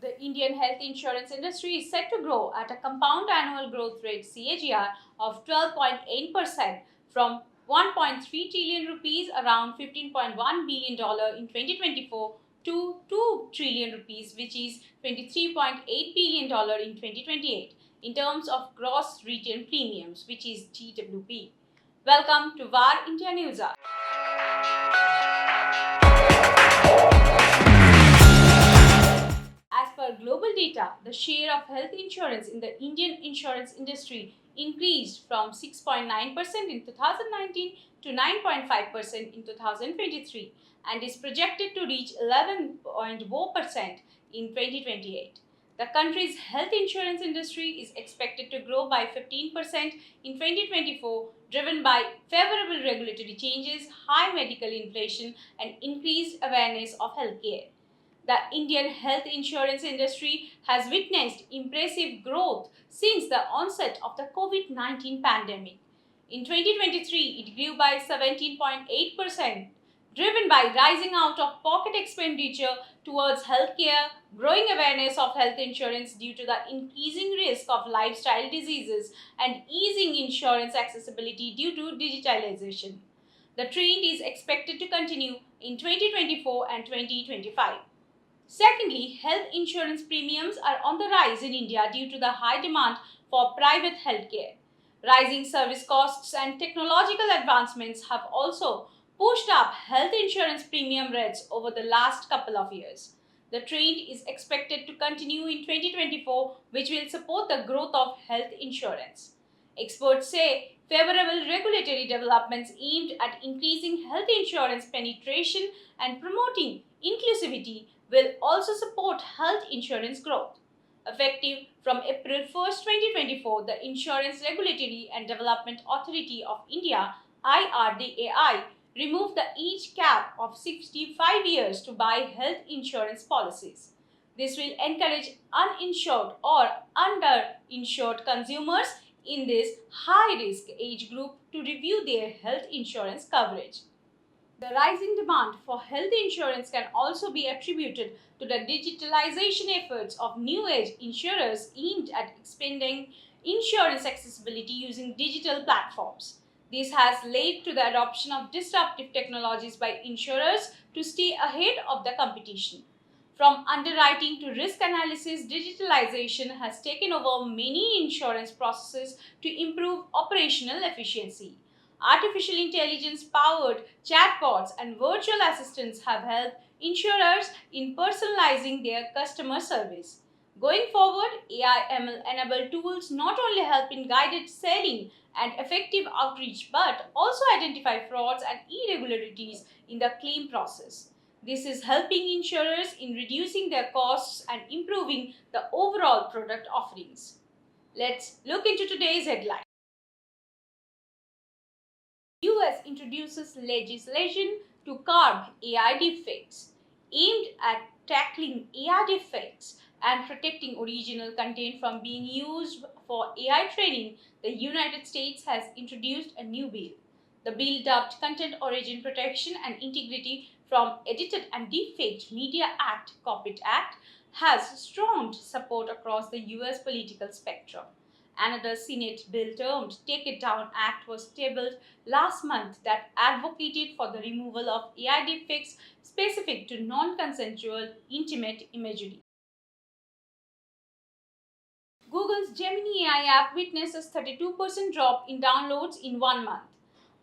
The Indian health insurance industry is set to grow at a compound annual growth rate CAGR of 12.8% from 1.3 trillion rupees around $15.1 billion in 2024 to 2 trillion rupees which is $23.8 billion in 2028 in terms of gross written premiums which is GWP. Welcome to VAR India News Hour. As per global data, the share of health insurance in the Indian insurance industry increased from 6.9% in 2019 to 9.5% in 2023 and is projected to reach 11.4% in 2028. The country's health insurance industry is expected to grow by 15% in 2024, driven by favorable regulatory changes, high medical inflation, and increased awareness of healthcare. The Indian health insurance industry has witnessed impressive growth since the onset of the COVID-19 pandemic. In 2023, it grew by 17.8%, driven by rising out of pocket expenditure towards healthcare, growing awareness of health insurance due to the increasing risk of lifestyle diseases, and easing insurance accessibility due to digitalization. The trend is expected to continue in 2024 and 2025. Secondly, health insurance premiums are on the rise in India due to the high demand for private healthcare. Rising service costs and technological advancements have also pushed up health insurance premium rates over the last couple of years. The trend is expected to continue in 2024, which will support the growth of health insurance. Experts say favorable regulatory developments aimed at increasing health insurance penetration and promoting inclusivity will also support health insurance growth. Effective from April 1st, 2024, the Insurance Regulatory and Development Authority of India (IRDAI) removed the age cap of 65 years to buy health insurance policies. This will encourage uninsured or underinsured consumers in this high risk age group to review their health insurance coverage. The rising demand for health insurance can also be attributed to the digitalization efforts of new age insurers aimed at expanding insurance accessibility using digital platforms. This has led to the adoption of disruptive technologies by insurers to stay ahead of the competition. From underwriting to risk analysis, digitalization has taken over many insurance processes to improve operational efficiency. Artificial intelligence powered chatbots and virtual assistants have helped insurers in personalizing their customer service. Going forward, AI ML enabled tools not only help in guided selling and effective outreach but also identify frauds and irregularities in the claim process. This is helping insurers in reducing their costs and improving the overall product offerings. Let's look into today's headline. US introduces legislation to curb AI deepfakes. Aimed at tackling AI deepfakes and protecting original content from being used for AI training, the United States has introduced a new bill. The bill, dubbed Content Origin Protection and Integrity from Edited and Deepfaked Media Act, (COPIT Act), has strong support across the US political spectrum. Another Senate bill termed Take It Down Act was tabled last month that advocated for the removal of AI deepfakes specific to non-consensual intimate imagery. Google's Gemini AI app witnesses 32% drop in downloads in 1 month.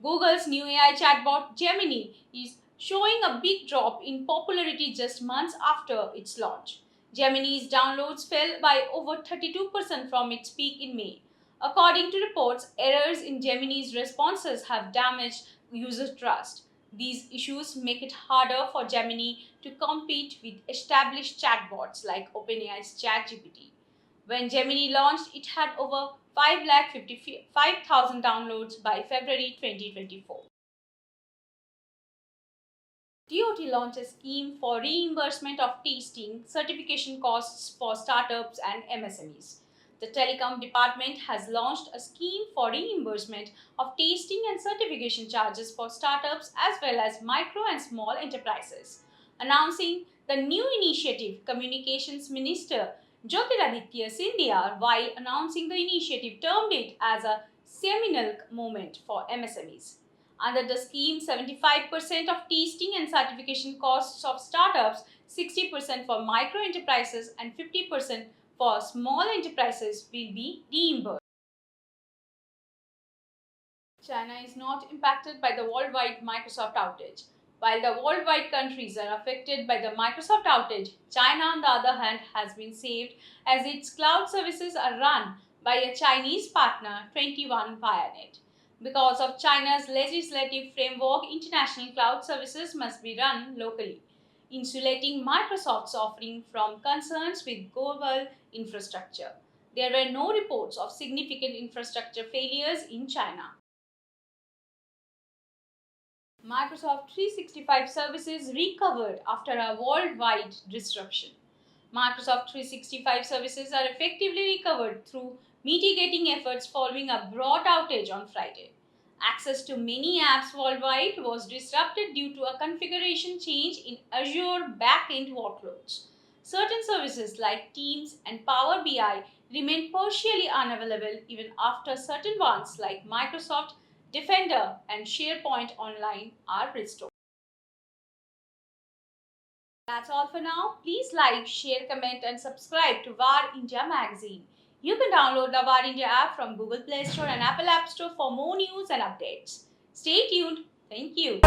Google's new AI chatbot Gemini is showing a big drop in popularity just months after its launch. Gemini's downloads fell by over 32% from its peak in May. According to reports, errors in Gemini's responses have damaged user trust. These issues make it harder for Gemini to compete with established chatbots like OpenAI's ChatGPT. When Gemini launched, it had over 555,000 downloads by February 2024. DOT launched a scheme for reimbursement of testing certification costs for startups and MSMEs. The Telecom Department has launched a scheme for reimbursement of testing and certification charges for startups as well as micro and small enterprises. Announcing The new initiative, Communications Minister Jyotiraditya Scindia, while announcing the initiative, termed it as a seminal moment for MSMEs. Under the scheme, 75% of testing and certification costs of startups, 60% for micro enterprises, and 50% for small enterprises will be reimbursed. China is not impacted by the worldwide Microsoft outage. While the worldwide countries are affected by the Microsoft outage, China, on the other hand, has been saved as its cloud services are run by a Chinese partner, 21 Vianet. Because of China's legislative framework, international cloud services must be run locally, insulating Microsoft's offering from concerns with global infrastructure. There were no reports of significant infrastructure failures in China. Microsoft 365 services recovered after a worldwide disruption. Microsoft 365 services are effectively recovered through mitigating efforts following a broad outage on Friday. Access to many apps worldwide was disrupted due to a configuration change in Azure backend workloads. Certain services like Teams and Power BI remain partially unavailable even after certain ones like Microsoft Defender and SharePoint Online are restored. That's all for now. Please like, share, comment, and subscribe to VAR India magazine. You can download the VAR India app from Google Play Store and Apple App Store for more news and updates. Stay tuned. Thank you.